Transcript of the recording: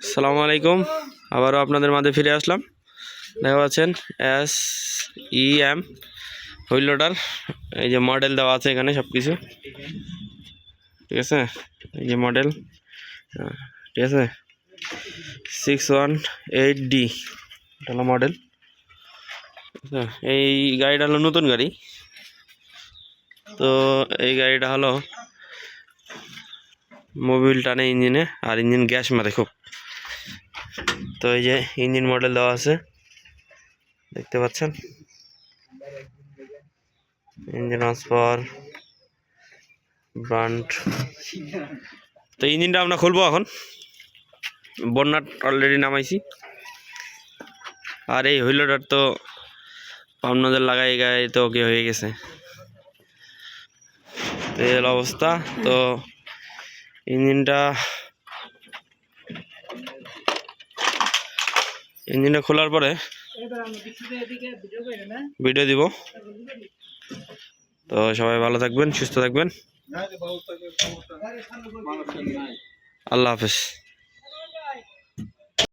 আসসালামু আলাইকুম, আবারও আপনাদের মাঝে ফিরে আসলাম। দেখা পাচ্ছেন SEM হুইল লোডার, এই যে মডেল দেওয়া আছে এখানে সব কিছু, ঠিক আছে। এই যে মডেল, ঠিক আছে, 618D এটা হলো মডেল। এই গাড়িটা হলো নতুন গাড়ি। তো এই গাড়িটা হলো মোবিল টানে ইঞ্জিনে, আর ইঞ্জিন গ্যাস মারে খুব। তো এই যে ইঞ্জিন মডেল দেওয়া আছে, দেখতে পাচ্ছেন, ইঞ্জিন হর্সপাওয়ার, ব্রান্ড। তো ইঞ্জিনটা আমরা খুলবো এখন, বন্যাট অলরেডি নামাইছি। আর এই হুইল লোডার তো পাম্প নজল লাগাই গায়ে তো ওকে হয়ে গেছে, এই হলো অবস্থা। তো ইঞ্জিনটা খোলার পরে ভিডিও দিব। তো সবাই ভালো থাকবেন, সুস্থ থাকবেন, আল্লাহ হাফেজ।